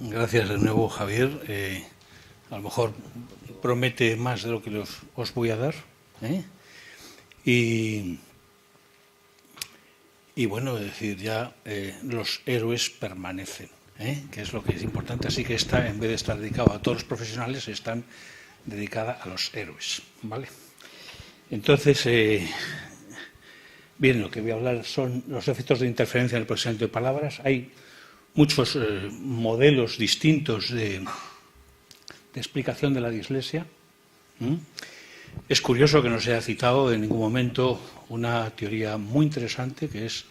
Gracias de nuevo, Javier. A lo mejor promete más de lo que os voy a dar. Y bueno, es decir, ya los héroes permanecen, que es lo que es importante. Así que esta, en vez de estar dedicada a todos los profesionales, están dedicada a los héroes, ¿vale? Entonces, bien, lo que voy a hablar son los efectos de interferencia en el procesamiento de palabras. Hay muchos modelos distintos de explicación de la dislexia. Es curioso que no se haya citado en ningún momento una teoría muy interesante, que es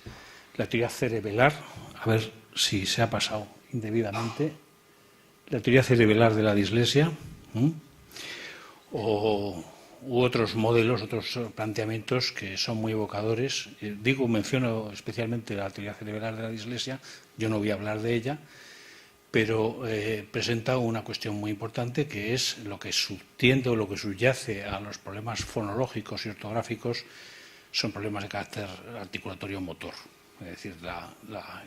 la teoría cerebelar. A ver si se ha pasado indebidamente. La teoría cerebelar de la dislexia. U otros modelos, otros planteamientos que son muy evocadores. Menciono especialmente la teoría cerebral de la dislexia, yo no voy a hablar de ella, pero presenta una cuestión muy importante, que es lo que subtiende o lo que subyace a los problemas fonológicos y ortográficos son problemas de carácter articulatorio motor. Es decir,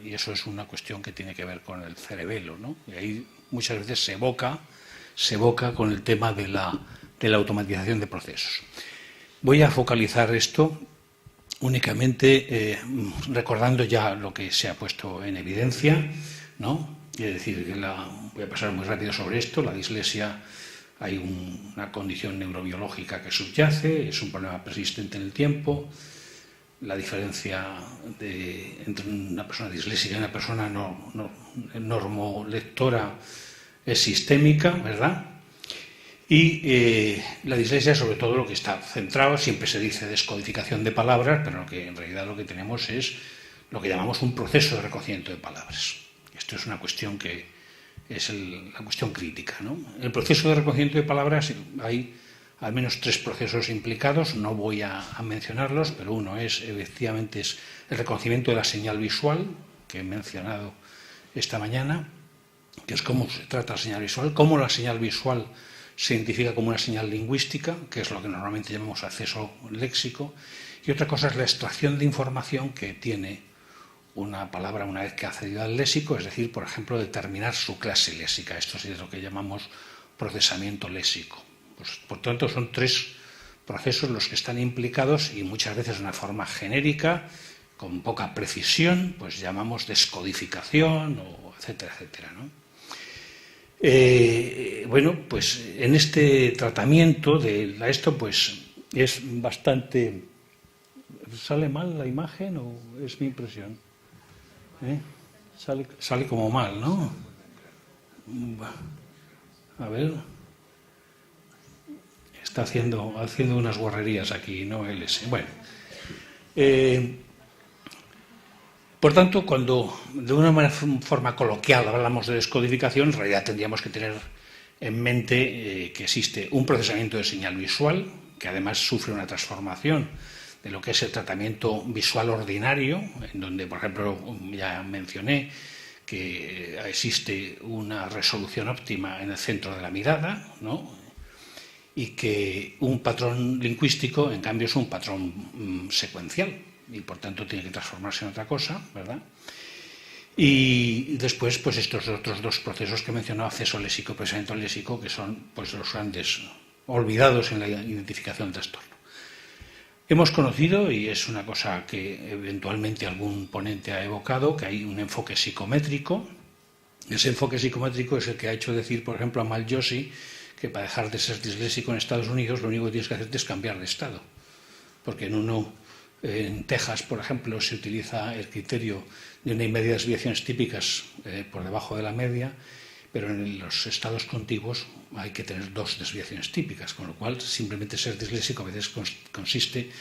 y eso es una cuestión que tiene que ver con el cerebelo, ¿no? Y ahí muchas veces se evoca con el tema de la automatización de procesos. Voy a focalizar esto únicamente recordando ya lo que se ha puesto en evidencia, ¿no? Es decir, voy a pasar muy rápido sobre esto. La dislexia, hay una condición neurobiológica que subyace, es un problema persistente en el tiempo. La diferencia entre una persona disléxica y una persona normolectora es sistémica, ¿verdad? Y la dislexia, sobre todo, lo que está centrado, siempre se dice descodificación de palabras, pero en realidad lo que tenemos es lo que llamamos un proceso de reconocimiento de palabras. Esto es una cuestión que es la cuestión crítica, ¿no? En el proceso de reconocimiento de palabras hay al menos 3 procesos implicados, no voy a mencionarlos, pero uno efectivamente es el reconocimiento de la señal visual, que he mencionado esta mañana, que es cómo se trata la señal visual, cómo la señal visual se identifica como una señal lingüística, que es lo que normalmente llamamos acceso léxico, y otra cosa es la extracción de información que tiene una palabra una vez que ha accedido al léxico, es decir, por ejemplo, determinar su clase léxica. Esto es lo que llamamos procesamiento léxico. Pues, por tanto, son 3 procesos los que están implicados, y muchas veces de una forma genérica, con poca precisión, pues llamamos descodificación, etcétera, etcétera, ¿no? Bueno, pues en este tratamiento de esto, pues es bastante... ¿Sale mal la imagen o es mi impresión? Sale como mal, ¿no? A ver... Está haciendo unas guarrerías aquí, ¿no? Bueno. Por tanto, cuando de una forma coloquial hablamos de descodificación, en realidad tendríamos que tener en mente que existe un procesamiento de señal visual, que además sufre una transformación de lo que es el tratamiento visual ordinario, en donde, por ejemplo, ya mencioné que existe una resolución óptima en el centro de la mirada, ¿no? Y que un patrón lingüístico, en cambio, es un patrón secuencial, y por tanto tiene que transformarse en otra cosa, ¿verdad? Y después, pues estos otros 2 procesos que he mencionado, acceso léxico y procesamiento léxico, que son pues los grandes olvidados en la identificación del trastorno. Hemos conocido, y es una cosa que eventualmente algún ponente ha evocado, que hay un enfoque psicométrico. Ese enfoque psicométrico es el que ha hecho decir, por ejemplo, a Mal Joshi, que para dejar de ser disléxico en Estados Unidos lo único que tienes que hacer es cambiar de estado. Porque en Texas, por ejemplo, se utiliza el criterio de una y media desviaciones típicas por debajo de la media, pero en los estados contiguos hay que tener 2 desviaciones típicas, con lo cual simplemente ser disléxico a veces consiste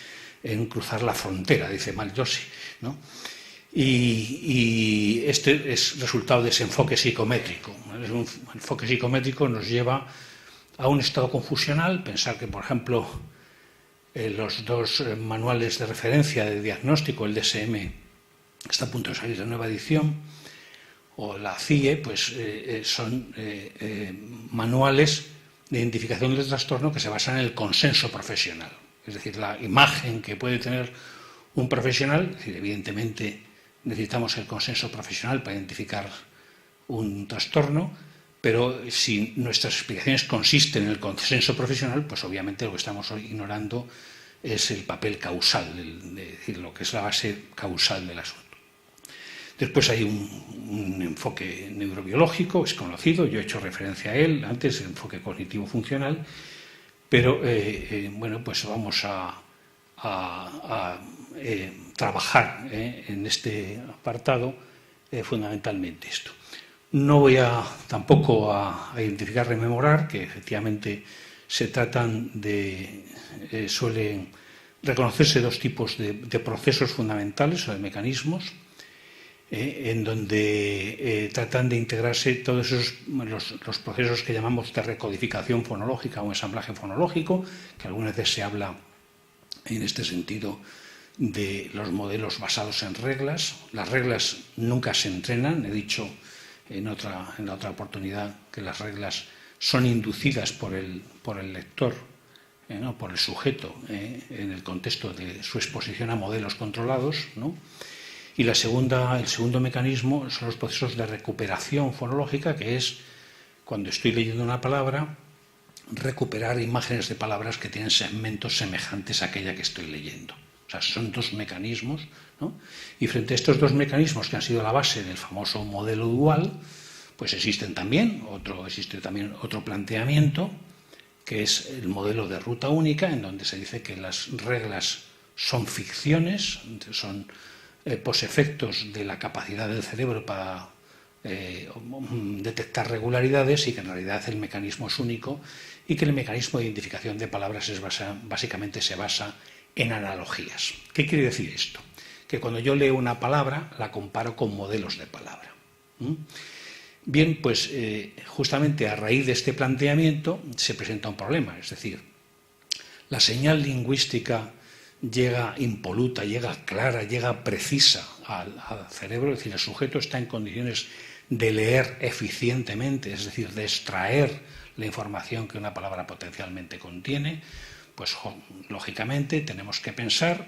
en cruzar la frontera, dice Mal Joshi, ¿no? Y este es resultado de ese enfoque psicométrico. Un enfoque psicométrico nos lleva a un estado confusional. Pensar que, por ejemplo, los 2 manuales de referencia de diagnóstico, el DSM, está a punto de salir de nueva edición, o la CIE, pues son manuales de identificación del trastorno que se basan en el consenso profesional. Es decir, la imagen que puede tener un profesional, es decir, evidentemente necesitamos el consenso profesional para identificar un trastorno, pero si nuestras explicaciones consisten en el consenso profesional, pues obviamente lo que estamos ignorando es el papel causal, es decir, lo que es la base causal del asunto. Después hay un enfoque neurobiológico, es conocido, yo he hecho referencia a él antes, el enfoque cognitivo-funcional, pero bueno, pues vamos a trabajar en este apartado fundamentalmente esto. No voy tampoco a identificar, rememorar, que efectivamente se tratan suelen reconocerse dos tipos de procesos fundamentales o de mecanismos, en donde tratan de integrarse todos los procesos que llamamos de recodificación fonológica o ensamblaje fonológico, que algunas veces se habla en este sentido de los modelos basados en reglas. Las reglas nunca se entrenan, he dicho en la otra oportunidad que las reglas son inducidas por el lector, ¿no? Por el sujeto, en el contexto de su exposición a modelos controlados, ¿no? Y el segundo mecanismo son los procesos de recuperación fonológica, que es cuando estoy leyendo una palabra, recuperar imágenes de palabras que tienen segmentos semejantes a aquella que estoy leyendo. O sea, son dos mecanismos, ¿no? Y frente a estos dos mecanismos que han sido la base del famoso modelo dual, pues existe también otro planteamiento, que es el modelo de ruta única, en donde se dice que las reglas son ficciones, son posefectos de la capacidad del cerebro para detectar regularidades, y que en realidad el mecanismo es único, y que el mecanismo de identificación de palabras básicamente se basa en analogías. ¿Qué quiere decir esto? Que cuando yo leo una palabra la comparo con modelos de palabra. Bien, pues justamente a raíz de este planteamiento se presenta un problema, es decir, la señal lingüística llega impoluta, llega clara, llega precisa al cerebro, es decir, el sujeto está en condiciones de leer eficientemente, es decir, de extraer la información que una palabra potencialmente contiene. Pues lógicamente tenemos que pensar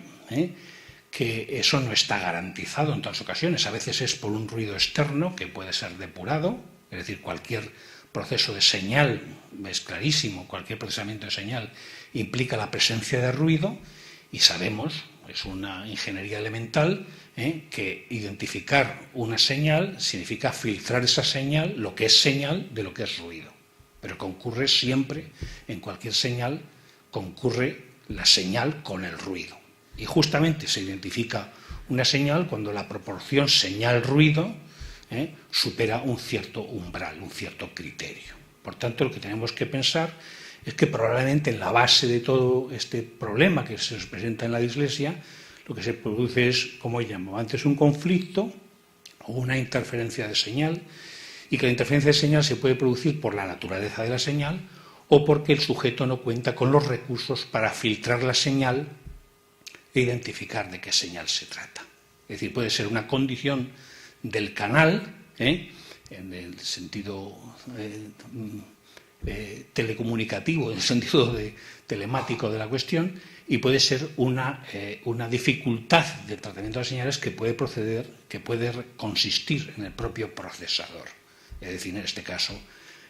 que eso no está garantizado en todas ocasiones. A veces es por un ruido externo que puede ser depurado, es decir, cualquier proceso de señal, es clarísimo, cualquier procesamiento de señal implica la presencia de ruido, y sabemos, es una ingeniería elemental, que identificar una señal significa filtrar esa señal, lo que es señal de lo que es ruido. Pero concurre siempre, en cualquier señal, concurre la señal con el ruido. Y justamente se identifica una señal cuando la proporción señal-ruido supera un cierto umbral, un cierto criterio. Por tanto, lo que tenemos que pensar es que probablemente en la base de todo este problema que se nos presenta en la dislexia, lo que se produce es, como llamaba antes, un conflicto o una interferencia de señal, y que la interferencia de señal se puede producir por la naturaleza de la señal o porque el sujeto no cuenta con los recursos para filtrar la señal e identificar de qué señal se trata. Es decir, puede ser una condición del canal, en el sentido telecomunicativo, en el sentido telemático de la cuestión, y puede ser una dificultad de tratamiento de las señales que puede consistir en el propio procesador. Es decir, en este caso,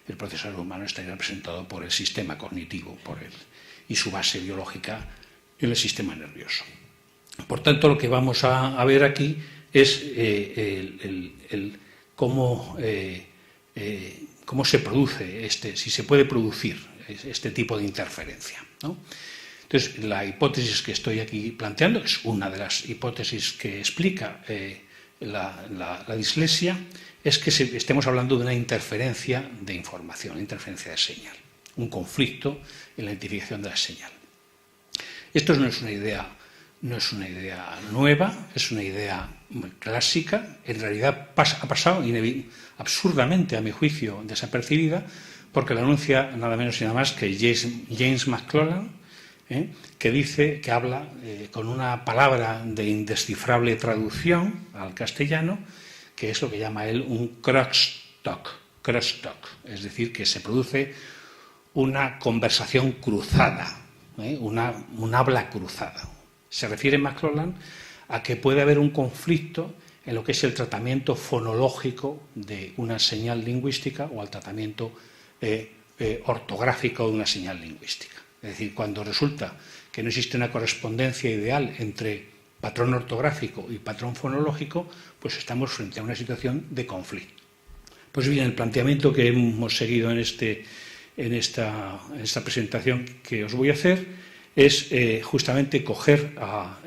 el procesador humano estaría representado por el sistema cognitivo y su base biológica en el sistema nervioso. Por tanto, lo que vamos a ver aquí es cómo se produce si se puede producir este tipo de interferencia, ¿no? Entonces, la hipótesis que estoy aquí planteando es una de las hipótesis que explica la dislexia, es que estemos hablando de una interferencia de información, una interferencia de señal, un conflicto en la identificación de la señal. Esto no es una idea nueva, es una idea clásica. En realidad ha pasado absurdamente, a mi juicio, desapercibida, porque la anuncia nada menos y nada más que James McClellan, que habla con una palabra de indescifrable traducción al castellano, que es lo que llama él un crosstalk, es decir, que se produce una conversación cruzada, un habla cruzada. Se refiere McClellan a que puede haber un conflicto en lo que es el tratamiento fonológico de una señal lingüística o al tratamiento ortográfico de una señal lingüística. Es decir, cuando resulta que no existe una correspondencia ideal entre patrón ortográfico y patrón fonológico, pues estamos frente a una situación de conflicto. Pues bien, el planteamiento que hemos seguido en esta presentación que os voy a hacer es justamente coger a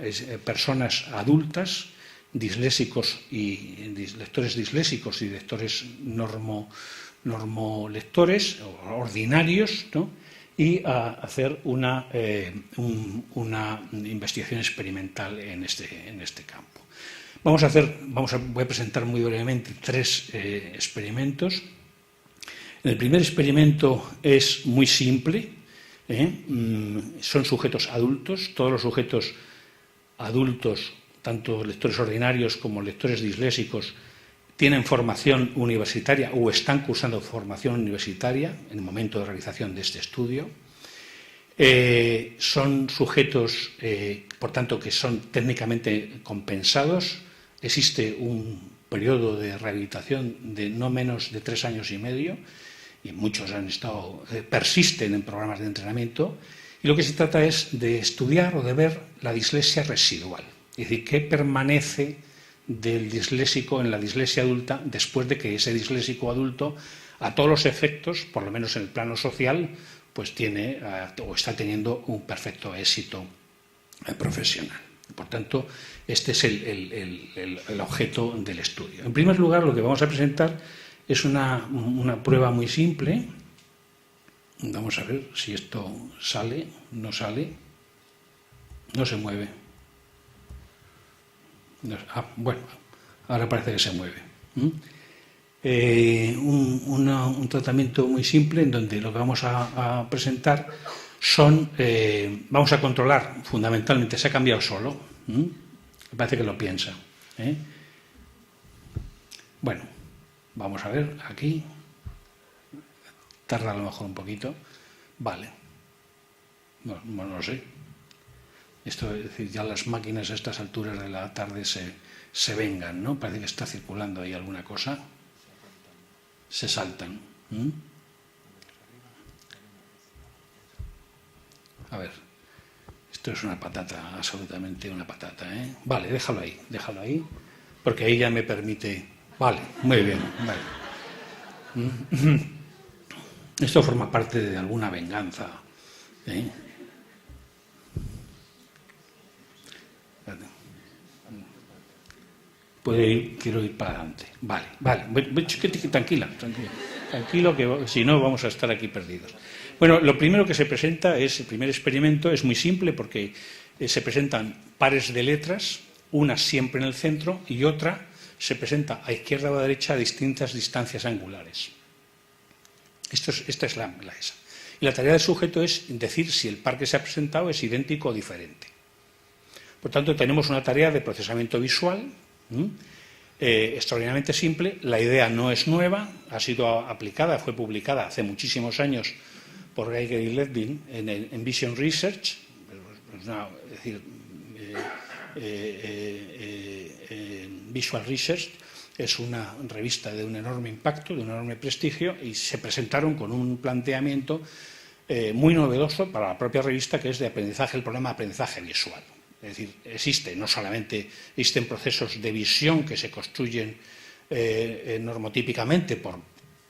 personas adultas, disléxicos y lectores disléxicos y lectores normolectores ordinarios, ¿no? Y a hacer una investigación experimental en este campo. Voy a presentar muy brevemente 3 experimentos. El primer experimento es muy simple, son sujetos adultos. Todos los sujetos adultos, tanto lectores ordinarios como lectores disléxicos, tienen formación universitaria o están cursando formación universitaria en el momento de realización de este estudio. Son sujetos, por tanto, que son técnicamente compensados. Existe un periodo de rehabilitación de no menos de 3 años y medio, y muchos persisten en programas de entrenamiento, y lo que se trata es de estudiar o de ver la dislexia residual, es decir, qué permanece del disléxico en la dislexia adulta después de que ese disléxico adulto, a todos los efectos, por lo menos en el plano social, pues tiene o está teniendo un perfecto éxito profesional. Por tanto, este es el objeto del estudio. En primer lugar, lo que vamos a presentar es una prueba muy simple. Vamos a ver si esto sale, no sale, no se mueve. Bueno, ahora parece que se mueve. Un tratamiento muy simple en donde lo que vamos a presentar son, vamos a controlar fundamentalmente, se ha cambiado solo, me parece que lo piensa. Bueno, vamos a ver aquí, tarda a lo mejor un poquito, vale, no lo sé. Esto es decir, ya las máquinas a estas alturas de la tarde se vengan, ¿no? Parece que está circulando ahí alguna cosa. Se saltan. A ver, esto es una patata, absolutamente una patata, ¿eh? Vale, déjalo ahí, porque ahí ya me permite... Vale, muy bien, vale. Esto forma parte de alguna venganza, ¿eh? Quiero ir para adelante. Vale. Tranquilo, que si no vamos a estar aquí perdidos. Bueno, lo primero que se presenta el primer experimento es muy simple porque se presentan pares de letras, una siempre en el centro y otra se presenta a izquierda o a derecha a distintas distancias angulares. Esta es la esa. Y la tarea del sujeto es decir si el par que se ha presentado es idéntico o diferente. Por tanto, tenemos una tarea de procesamiento visual extraordinariamente simple. La idea no es nueva, ha sido aplicada, fue publicada hace muchísimos años por Geiger y Levin en Vision Research, es decir, Visual Research es una revista de un enorme impacto, de un enorme prestigio, y se presentaron con un planteamiento muy novedoso para la propia revista, que es de aprendizaje, el problema de aprendizaje visual. Es decir, existen procesos de visión que se construyen normotípicamente por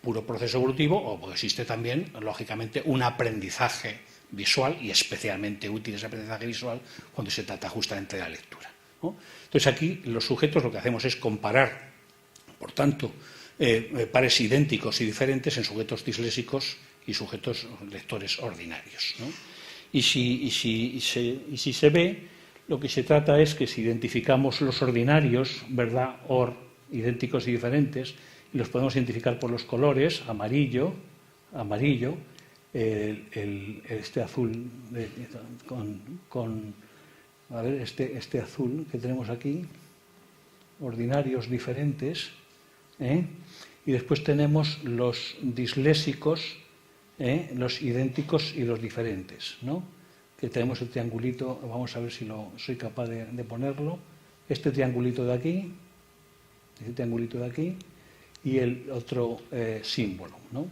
puro proceso evolutivo, o existe también, lógicamente, un aprendizaje visual, y especialmente útil ese aprendizaje visual cuando se trata justamente de la lectura, ¿no? Entonces, aquí los sujetos lo que hacemos es comparar, por tanto, pares idénticos y diferentes en sujetos disléxicos y sujetos lectores ordinarios, ¿no? Y si se ve, lo que se trata es que si identificamos los ordinarios, ¿verdad?, idénticos y diferentes, y los podemos identificar por los colores, amarillo, este azul a ver, este azul que tenemos aquí, ordinarios diferentes, y después tenemos los disléxicos, los idénticos y los diferentes, ¿no? Que tenemos el triangulito, vamos a ver si soy capaz de ponerlo, este triangulito de aquí, este triangulito de aquí, y el otro símbolo, ¿no?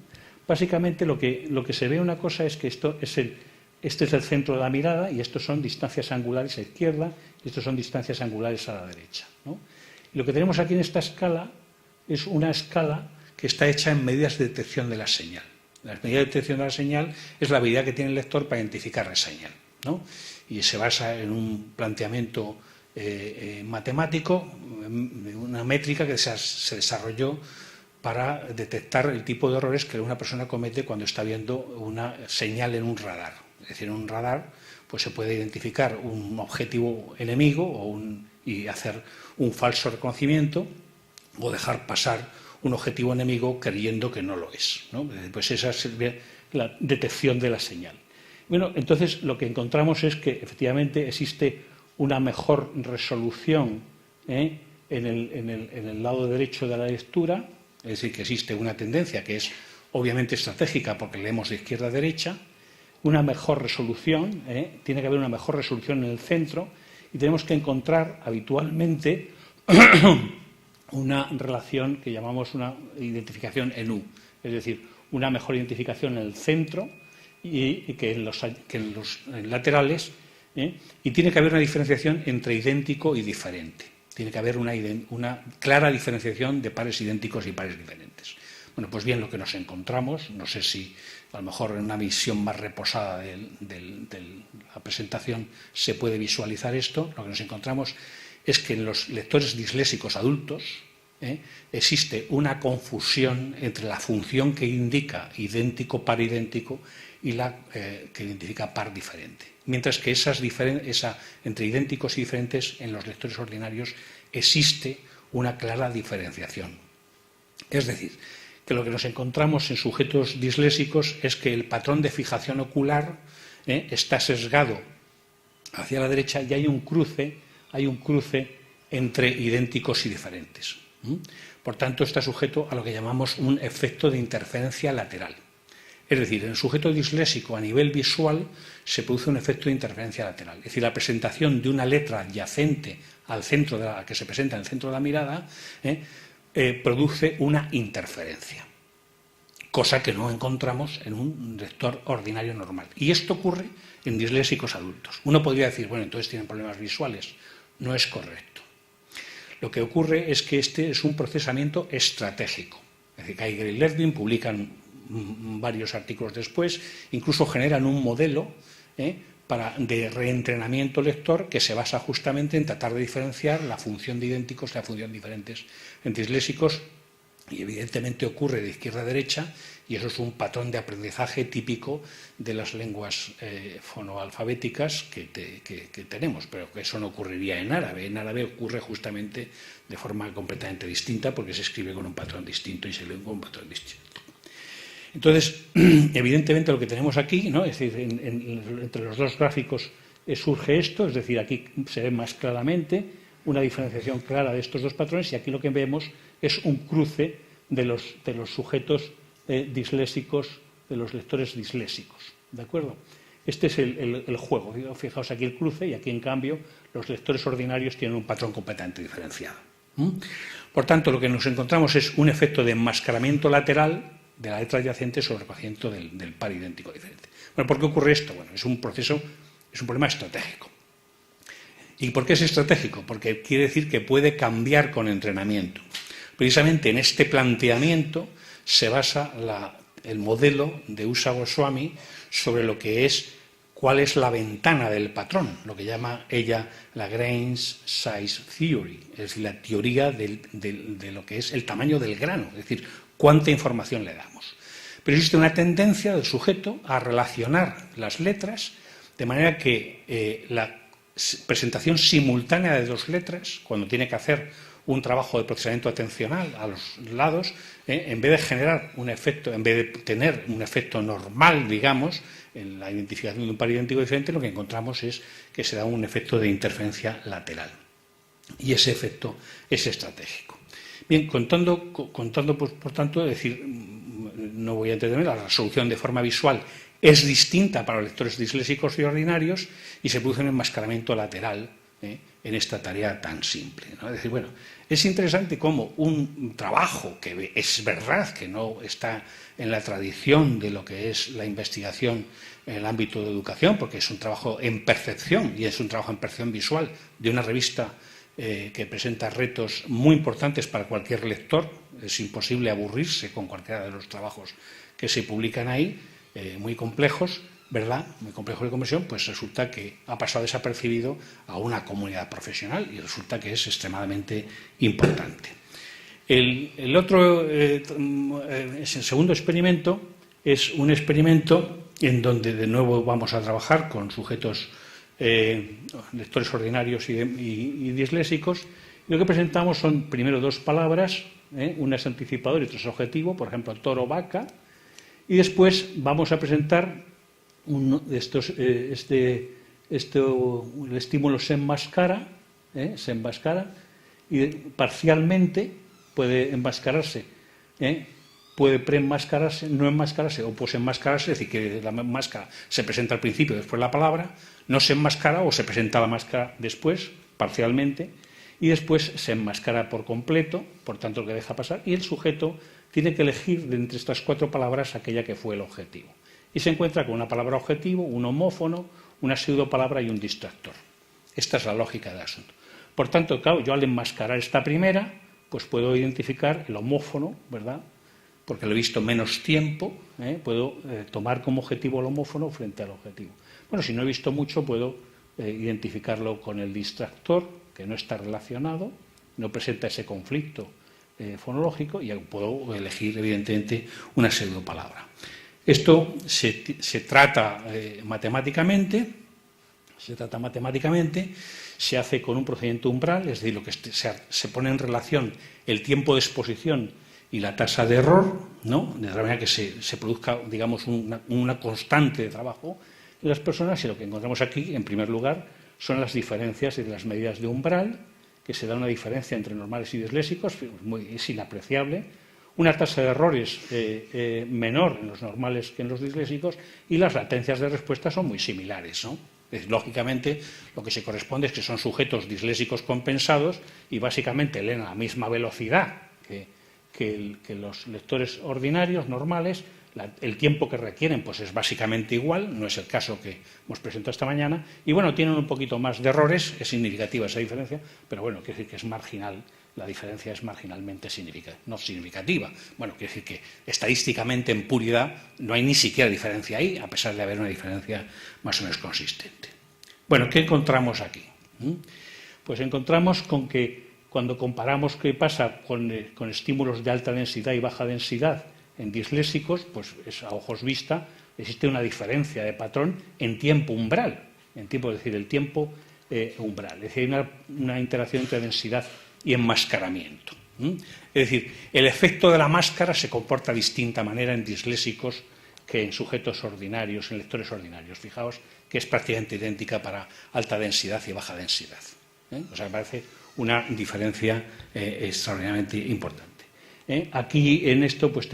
Básicamente lo que se ve una cosa es que este es el centro de la mirada y estos son distancias angulares a izquierda y estos son distancias angulares a la derecha, ¿no? Y lo que tenemos aquí en esta escala es una escala que está hecha en medidas de detección de la señal. La medida de detección de la señal es la habilidad que tiene el lector para identificar la señal, ¿no? Y se basa en un planteamiento matemático, una métrica que se desarrolló para detectar el tipo de errores que una persona comete cuando está viendo una señal en un radar. Es decir, en un radar pues se puede identificar un objetivo enemigo y hacer un falso reconocimiento o dejar pasar un objetivo enemigo creyendo que no lo es, ¿no? Pues esa es la detección de la señal. Bueno, entonces lo que encontramos es que efectivamente existe una mejor resolución en el lado derecho de la lectura, es decir, que existe una tendencia que es obviamente estratégica porque leemos de izquierda a derecha, una mejor resolución, tiene que haber una mejor resolución en el centro y tenemos que encontrar habitualmente una relación que llamamos una identificación en U, es decir, una mejor identificación en el centro y que en los laterales, y tiene que haber una diferenciación entre idéntico y diferente. Tiene que haber una clara diferenciación de pares idénticos y pares diferentes. Bueno, pues bien, lo que nos encontramos, no sé si a lo mejor en una visión más reposada de la presentación se puede visualizar esto, lo que nos encontramos es que en los lectores disléxicos adultos existe una confusión entre la función que indica idéntico, par idéntico y la que identifica par diferente. Mientras que entre idénticos y diferentes en los lectores ordinarios existe una clara diferenciación. Es decir, que lo que nos encontramos en sujetos disléxicos es que el patrón de fijación ocular está sesgado hacia la derecha y hay un cruce entre idénticos y diferentes. Por tanto, está sujeto a lo que llamamos un efecto de interferencia lateral. Es decir, en el sujeto disléxico a nivel visual se produce un efecto de interferencia lateral. Es decir, la presentación de una letra adyacente al centro que se presenta en el centro de la mirada produce una interferencia, cosa que no encontramos en un lector ordinario normal. Y esto ocurre en disléxicos adultos. Uno podría decir, bueno, entonces tienen problemas visuales. No es correcto. Lo que ocurre es que este es un procesamiento estratégico. Es decir, Geiger y Levin publican varios artículos después, incluso generan un modelo de reentrenamiento lector que se basa justamente en tratar de diferenciar la función de idénticos y la función de diferentes en disléxicos, y evidentemente ocurre de izquierda a derecha, y eso es un patrón de aprendizaje típico de las lenguas fonoalfabéticas que tenemos, pero que eso no ocurriría en árabe. En árabe ocurre justamente de forma completamente distinta porque se escribe con un patrón distinto y se lee con un patrón distinto. Entonces, evidentemente lo que tenemos aquí, ¿no? Es decir, entre los dos gráficos surge esto, es decir, aquí se ve más claramente una diferenciación clara de estos dos patrones y aquí lo que vemos es un cruce de los sujetos disléxicos, de los lectores disléxicos, ¿de acuerdo? Este es el juego. Fijaos aquí el cruce y aquí, en cambio, los lectores ordinarios tienen un patrón completamente diferenciado. Por tanto, lo que nos encontramos es un efecto de enmascaramiento lateral de la letra adyacente sobre el reconocimiento del par idéntico diferente. Bueno, ¿por qué ocurre esto? Bueno, es un problema estratégico. ¿Y por qué es estratégico? Porque quiere decir que puede cambiar con entrenamiento. Precisamente en este planteamiento se basa el modelo de Usha Goswami sobre lo que es cuál es la ventana del patrón, lo que llama ella la Grains Size Theory, es decir, la teoría de lo que es el tamaño del grano, es decir, cuánta información le damos. Pero existe una tendencia del sujeto a relacionar las letras de manera que la presentación simultánea de dos letras, cuando tiene que hacer un trabajo de procesamiento atencional a los lados, en vez de generar un efecto, en vez de tener un efecto normal, digamos, en la identificación de un par idéntico diferente, lo que encontramos es que se da un efecto de interferencia lateral. Y ese efecto es estratégico. Bien, contando por tanto, es decir, no voy a entretener, la resolución de forma visual es distinta para los lectores disléxicos y ordinarios y se produce un enmascaramiento lateral en esta tarea tan simple, ¿no? Es decir, bueno, es interesante cómo un trabajo que es verdad que no está en la tradición de lo que es la investigación en el ámbito de educación, porque es un trabajo en percepción y es un trabajo en percepción visual de una revista que presenta retos muy importantes para cualquier lector. Es imposible aburrirse con cualquiera de los trabajos que se publican ahí, muy complejos, ¿verdad? Muy complejo de conversión, pues resulta que ha pasado desapercibido a una comunidad profesional y resulta que es extremadamente importante. El segundo experimento es un experimento en donde de nuevo vamos a trabajar con sujetos lectores ordinarios y disléxicos. Y lo que presentamos son primero dos palabras, una es anticipador y otra es objetivo, por ejemplo, toro, vaca, y después vamos a presentar el estímulo se enmascara y parcialmente puede enmascararse, puede preenmascararse, no enmascararse o posenmascararse, es decir, que la máscara se presenta al principio y después la palabra, no se enmascara o se presenta la máscara después, parcialmente, y después se enmascara por completo, por tanto lo que deja pasar, y el sujeto tiene que elegir de entre estas cuatro palabras aquella que fue el objetivo. Y se encuentra con una palabra objetivo, un homófono, una pseudopalabra y un distractor. Esta es la lógica del asunto. Por tanto, claro, yo al enmascarar esta primera, pues puedo identificar el homófono, ¿verdad? Porque lo he visto menos tiempo, puedo tomar como objetivo el homófono frente al objetivo. Bueno, si no he visto mucho, puedo identificarlo con el distractor, que no está relacionado, no presenta ese conflicto fonológico, y puedo elegir, evidentemente, una pseudopalabra. Esto se trata matemáticamente, se hace con un procedimiento umbral, es decir, lo que se pone en relación el tiempo de exposición y la tasa de error, ¿no? De tal manera que se produzca, digamos, una constante de trabajo en las personas, y lo que encontramos aquí, en primer lugar, son las diferencias de las medidas de umbral, que se da una diferencia entre normales y disléxicos, es inapreciable, una tasa de errores menor en los normales que en los disléxicos, y las latencias de respuesta son muy similares, ¿no? Lógicamente, lo que se corresponde es que son sujetos disléxicos compensados y básicamente leen a la misma velocidad que los lectores ordinarios, normales. El tiempo que requieren pues es básicamente igual, no es el caso que hemos presentado esta mañana, y bueno, tienen un poquito más de errores, es significativa esa diferencia, pero bueno, quiere decir que es marginal, la diferencia es marginalmente no significativa. Bueno, quiere decir que estadísticamente en puridad no hay ni siquiera diferencia ahí, a pesar de haber una diferencia más o menos consistente. Bueno, ¿qué encontramos aquí? Pues encontramos con que cuando comparamos qué pasa con estímulos de alta densidad y baja densidad en disléxicos, pues a ojos vista existe una diferencia de patrón en tiempo umbral, es decir, el tiempo umbral. Es decir, hay una interacción entre densidad y enmascaramiento. Es decir, el efecto de la máscara se comporta de distinta manera en disléxicos que en sujetos ordinarios, en lectores ordinarios. Fijaos que es prácticamente idéntica para alta densidad y baja densidad. O sea, me parece una diferencia extraordinariamente importante. Aquí en esto pues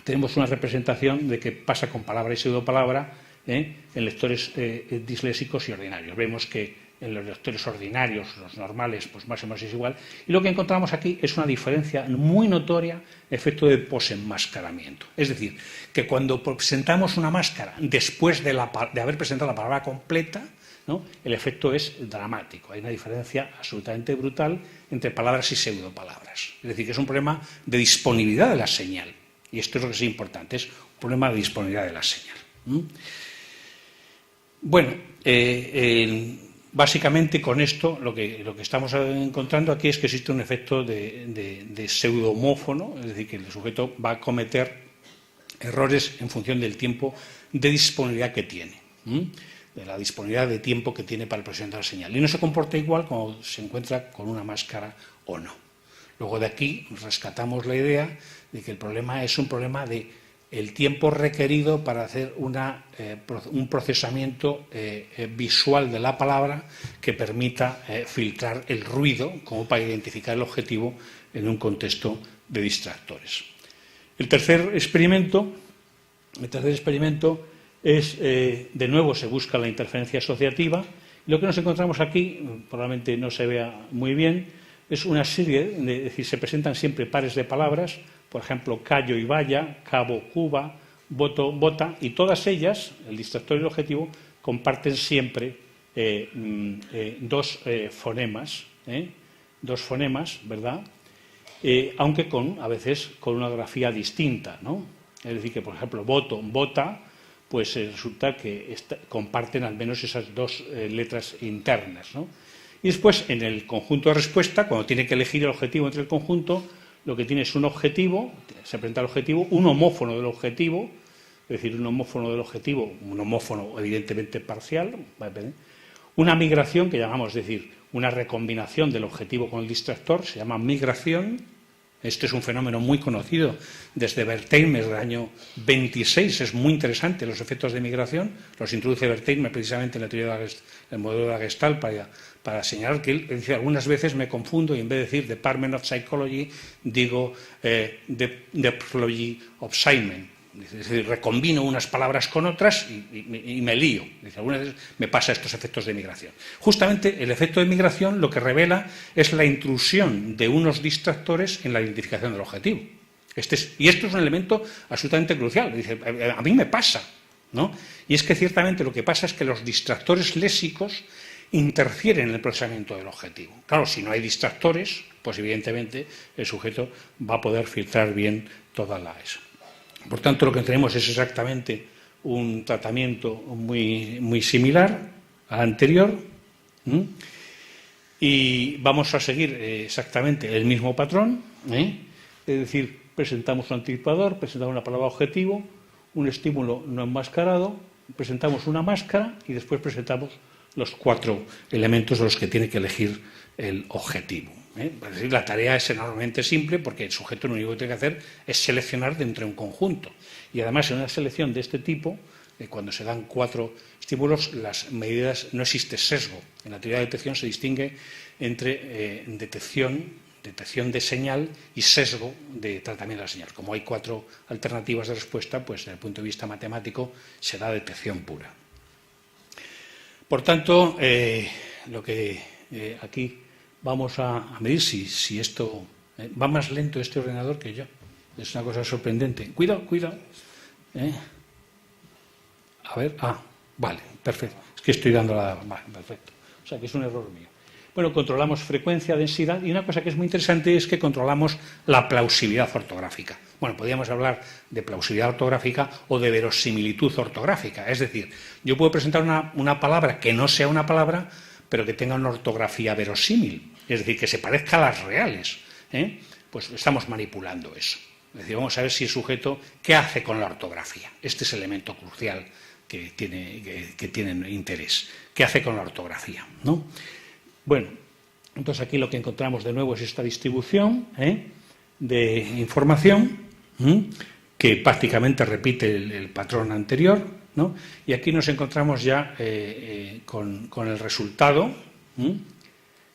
tenemos una representación de qué pasa con palabra y pseudopalabra en lectores disléxicos y ordinarios. Vemos que en los lectores ordinarios, los normales, pues más o menos es igual. Y lo que encontramos aquí es una diferencia muy notoria, efecto de posenmascaramiento. Es decir, que cuando presentamos una máscara después de haber presentado la palabra completa, ¿no?, el efecto es dramático. Hay una diferencia absolutamente brutal entre palabras y pseudopalabras. Es decir, que es un problema de disponibilidad de la señal. Y esto es lo que es importante, es un problema de disponibilidad de la señal. Bueno, básicamente con esto lo que estamos encontrando aquí es que existe un efecto de pseudomófono, es decir, que el sujeto va a cometer errores en función del tiempo de disponibilidad que tiene, de la disponibilidad de tiempo que tiene para presentar la señal. Y no se comporta igual cuando se encuentra con una máscara o no. Luego de aquí rescatamos la idea de que el problema es un problema de el tiempo requerido para hacer un procesamiento visual de la palabra que permita filtrar el ruido como para identificar el objetivo en un contexto de distractores. El tercer experimento es, de nuevo, se busca la interferencia asociativa, Lo que nos encontramos aquí, probablemente no se vea muy bien, es una serie, es decir, se presentan siempre pares de palabras, por ejemplo, callo y valla, cabo, cuba, voto, bota, y todas ellas, el distractor y el objetivo, comparten siempre dos fonemas, ¿verdad? Aunque a veces con una grafía distinta, ¿no? Es decir, que por ejemplo, voto, bota, pues resulta que comparten al menos esas dos letras internas, ¿no? Y después, en el conjunto de respuesta, cuando tiene que elegir el objetivo entre el conjunto, lo que tiene es un objetivo, se presenta el objetivo, un homófono del objetivo, es decir, un homófono del objetivo, un homófono evidentemente parcial, una migración que llamamos, es decir, una recombinación del objetivo con el distractor, se llama migración. Este es un fenómeno muy conocido desde Wertheimer del año 26, es muy interesante los efectos de migración, los introduce Wertheimer precisamente en la teoría del modelo de la Gestalt para señalar que él dice, algunas veces me confundo y en vez de decir Department of Psychology digo Department of Simon. Es decir, recombino unas palabras con otras y me lío. Dice, algunas veces me pasa estos efectos de migración. Justamente el efecto de migración lo que revela es la intrusión de unos distractores en la identificación del objetivo. Y esto es un elemento absolutamente crucial. Dice, a mí me pasa, ¿no? Y es que ciertamente lo que pasa es que los distractores léxicos interfieren en el procesamiento del objetivo. Claro, si no hay distractores, pues evidentemente el sujeto va a poder filtrar bien toda la ESA. Por tanto, lo que tenemos es exactamente un tratamiento muy similar al anterior, y vamos a seguir exactamente el mismo patrón, es decir, presentamos un anticipador, presentamos una palabra objetivo, un estímulo no enmascarado, presentamos una máscara y después presentamos los 4 elementos de los que tiene que elegir el objetivo. Es decir, la tarea es enormemente simple porque el sujeto lo único que tiene que hacer es seleccionar dentro de un conjunto. Y además, en una selección de este tipo, cuando se dan 4 estímulos, las medidas, no existe sesgo. En la teoría de detección se distingue entre detección de señal y sesgo de tratamiento de la señal. Como hay 4 alternativas de respuesta, pues desde el punto de vista matemático se da detección pura. Por tanto, lo que aquí vamos a medir si esto va más lento este ordenador que yo. Es una cosa sorprendente. Cuidado. A ver, vale, perfecto. Es que estoy dando la... Vale, perfecto. O sea, que es un error mío. Bueno, controlamos frecuencia, densidad, y una cosa que es muy interesante es que controlamos la plausibilidad ortográfica. Bueno, podríamos hablar de plausibilidad ortográfica o de verosimilitud ortográfica. Es decir, yo puedo presentar una palabra que no sea una palabra, pero que tenga una ortografía verosímil, es decir, que se parezca a las reales. Pues estamos manipulando eso. Es decir, vamos a ver si el sujeto, ¿qué hace con la ortografía? Este es el elemento crucial que tiene interés. ¿Qué hace con la ortografía? ¿No? Bueno, entonces aquí lo que encontramos de nuevo es esta distribución de información que prácticamente repite el patrón anterior, ¿no? Y aquí nos encontramos ya con el resultado.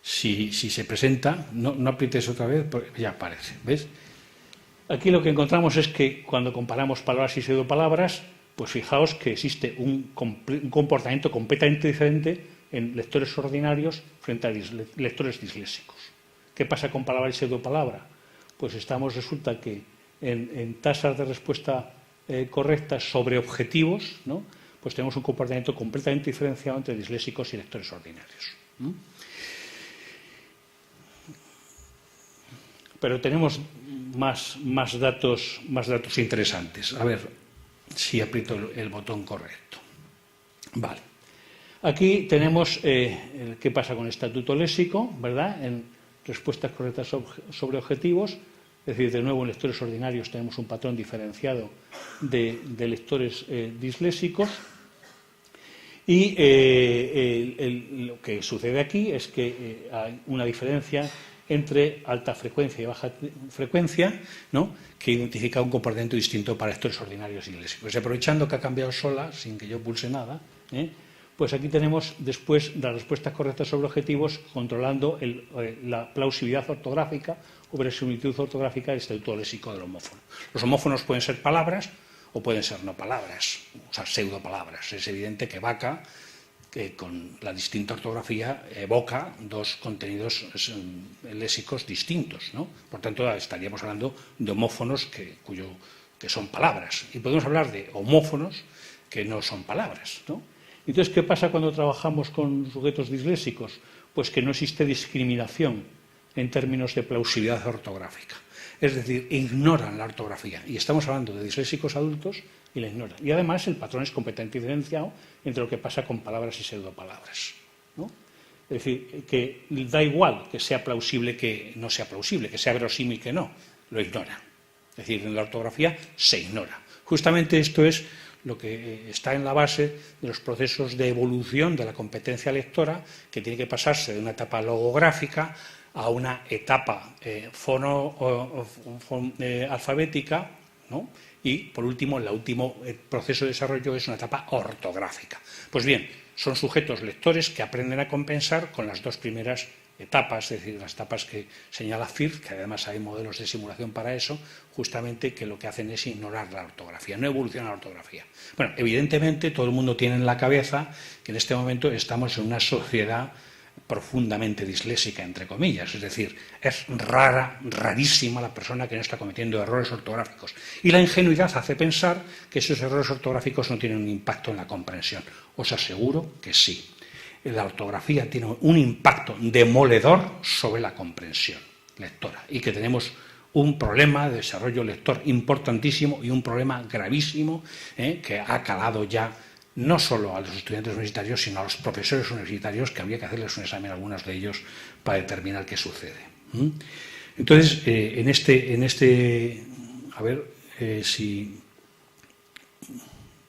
Si se presenta, no aprietes otra vez, porque ya aparece, ¿ves? Aquí lo que encontramos es que cuando comparamos palabras y pseudopalabras, pues fijaos que existe un comportamiento completamente diferente en lectores ordinarios frente a lectores disléxicos. ¿Qué pasa con palabra y pseudopalabra? Pues resulta que en tasas de respuesta correctas sobre objetivos, ¿no? Pues tenemos un comportamiento completamente diferenciado entre disléxicos y lectores ordinarios. Pero tenemos más datos interesantes. A ver si aprieto el botón correcto. Vale. Aquí tenemos qué pasa con el estatuto léxico, ¿verdad? En respuestas correctas sobre objetivos. Es decir, de nuevo en lectores ordinarios tenemos un patrón diferenciado de lectores disléxicos. Y lo que sucede aquí es que hay una diferencia entre alta frecuencia y baja frecuencia, ¿no? Que identifica un comportamiento distinto para lectores ordinarios y disléxicos. Pues aprovechando que ha cambiado sola, sin que yo pulse nada, pues aquí tenemos después las respuestas correctas sobre objetivos controlando la plausibilidad ortográfica o verosimilitud ortográfica del estatuto léxico del homófono. Los homófonos pueden ser palabras o pueden ser no palabras, o sea, pseudopalabras. Es evidente que vaca, que con la distinta ortografía evoca dos contenidos léxicos distintos, ¿no? Por tanto, estaríamos hablando de homófonos que son palabras, y podemos hablar de homófonos que no son palabras, ¿no? Entonces, ¿qué pasa cuando trabajamos con sujetos disléxicos? Pues que no existe discriminación en términos de plausibilidad ortográfica. Es decir, ignoran la ortografía. Y estamos hablando de disléxicos adultos y la ignoran. Y además el patrón es completamente diferenciado entre lo que pasa con palabras y pseudopalabras, ¿no? Es decir, que da igual que sea plausible que no sea plausible, que sea verosímil que no, lo ignoran. Es decir, en la ortografía se ignora. Justamente esto es lo que está en la base de los procesos de evolución de la competencia lectora, que tiene que pasarse de una etapa logográfica a una etapa alfabética, ¿no? Y, por último, el último proceso de desarrollo es una etapa ortográfica. Pues bien, son sujetos lectores que aprenden a compensar con las dos primeras etapas, es decir, las etapas que señala Firth, que además hay modelos de simulación para eso, justamente que lo que hacen es ignorar la ortografía, no evoluciona la ortografía. Bueno, evidentemente todo el mundo tiene en la cabeza que en este momento estamos en una sociedad profundamente disléxica, entre comillas, es decir, es rarísima la persona que no está cometiendo errores ortográficos. Y la ingenuidad hace pensar que esos errores ortográficos no tienen un impacto en la comprensión. Os aseguro que sí. La ortografía tiene un impacto demoledor sobre la comprensión lectora y que tenemos un problema de desarrollo lector importantísimo y un problema gravísimo que ha calado ya no solo a los estudiantes universitarios, sino a los profesores universitarios, que había que hacerles un examen a algunos de ellos para determinar qué sucede. Entonces, a ver si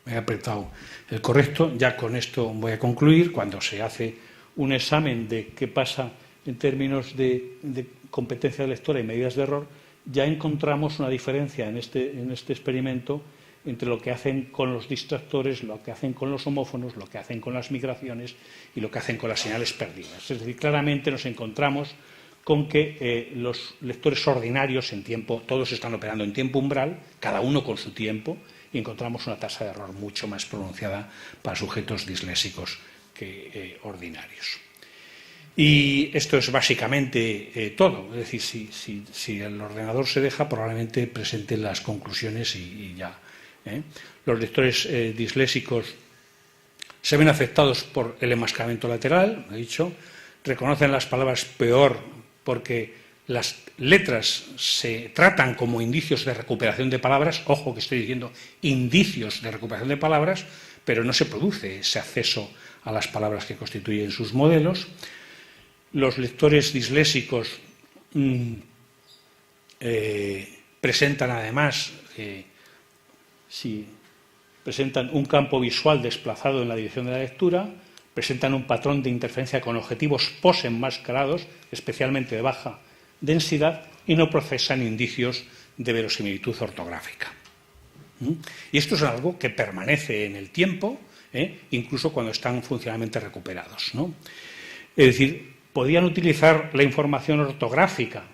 me he apretado el correcto, ya con esto voy a concluir. Cuando se hace un examen de qué pasa en términos de competencia lectora y medidas de error, ya encontramos una diferencia en este experimento entre lo que hacen con los distractores, lo que hacen con los homófonos, lo que hacen con las migraciones y lo que hacen con las señales perdidas. Es decir, claramente nos encontramos con que los lectores ordinarios en tiempo, todos están operando en tiempo umbral, cada uno con su tiempo, y encontramos una tasa de error mucho más pronunciada para sujetos disléxicos que ordinarios. Y esto es básicamente todo. Es decir, si el ordenador se deja, probablemente presente las conclusiones y ya. Los lectores disléxicos se ven afectados por el enmascaramiento lateral, he dicho, reconocen las palabras peor porque las letras se tratan como indicios de recuperación de palabras. Ojo que estoy diciendo indicios de recuperación de palabras, pero no se produce ese acceso a las palabras que constituyen sus modelos. Los lectores disléxicos presentan además presentan un campo visual desplazado en la dirección de la lectura, presentan un patrón de interferencia con objetivos posenmascarados, especialmente de baja densidad, y no procesan indicios de verosimilitud ortográfica. Y esto es algo que permanece en el tiempo, incluso cuando están funcionalmente recuperados, ¿no? Es decir, podían utilizar la información ortográfica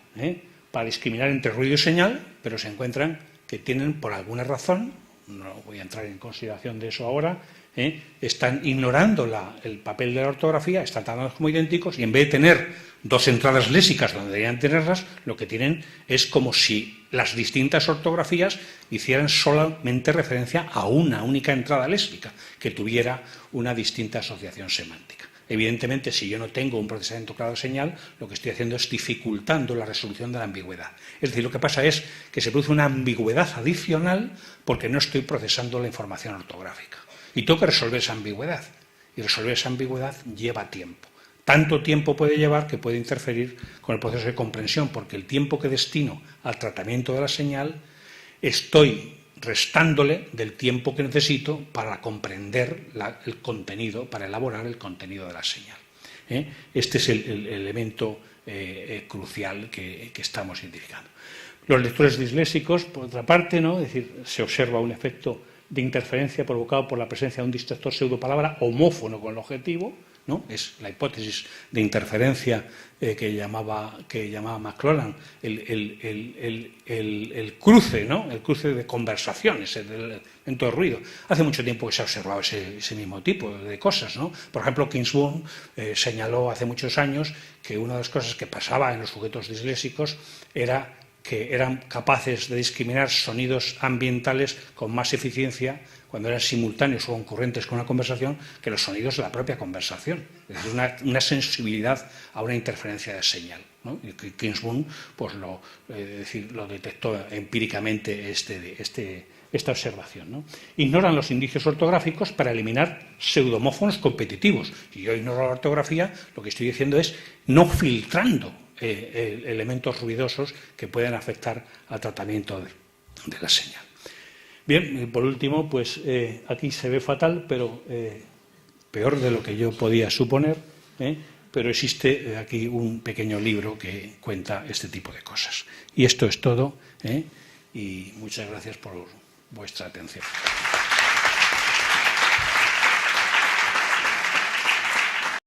para discriminar entre ruido y señal, pero se encuentran que tienen, por alguna razón, no voy a entrar en consideración de eso ahora, están ignorando el papel de la ortografía, están tratándolos como idénticos, y en vez de tener dos entradas léxicas donde deberían tenerlas, lo que tienen es como si las distintas ortografías hicieran solamente referencia a una única entrada léxica, que tuviera una distinta asociación semántica. Evidentemente, si yo no tengo un procesamiento claro de señal, lo que estoy haciendo es dificultando la resolución de la ambigüedad. Es decir, lo que pasa es que se produce una ambigüedad adicional porque no estoy procesando la información ortográfica. Y tengo que resolver esa ambigüedad. Y resolver esa ambigüedad lleva tiempo. Tanto tiempo puede llevar que puede interferir con el proceso de comprensión, porque el tiempo que destino al tratamiento de la señal estoy restándole del tiempo que necesito para comprender el contenido, para elaborar el contenido de la señal. Este es el elemento crucial que estamos identificando. Los lectores disléxicos, por otra parte, ¿no? Es decir, se observa un efecto de interferencia provocado por la presencia de un distractor pseudopalabra homófono con el objetivo, ¿no? Es la hipótesis de interferencia que llamaba McClellan, el cruce, ¿no? El cruce de conversaciones, el elemento de ruido. Hace mucho tiempo que se ha observado ese mismo tipo de cosas, ¿no? Por ejemplo, Kingsboom señaló hace muchos años que una de las cosas que pasaba en los sujetos disléxicos era que eran capaces de discriminar sonidos ambientales con más eficiencia cuando eran simultáneos o concurrentes con una conversación que los sonidos de la propia conversación. Es decir, una sensibilidad a una interferencia de señal, ¿no? Y Kingsboom pues lo detectó empíricamente esta observación, ¿no? Ignoran los indicios ortográficos para eliminar pseudomófonos competitivos. Si yo ignoro la ortografía, lo que estoy diciendo es no filtrando elementos ruidosos que pueden afectar al tratamiento de la señal. Bien, por último, pues aquí se ve fatal, pero peor de lo que yo podía suponer, pero existe aquí un pequeño libro que cuenta este tipo de cosas. Y esto es todo, y muchas gracias por vuestra atención.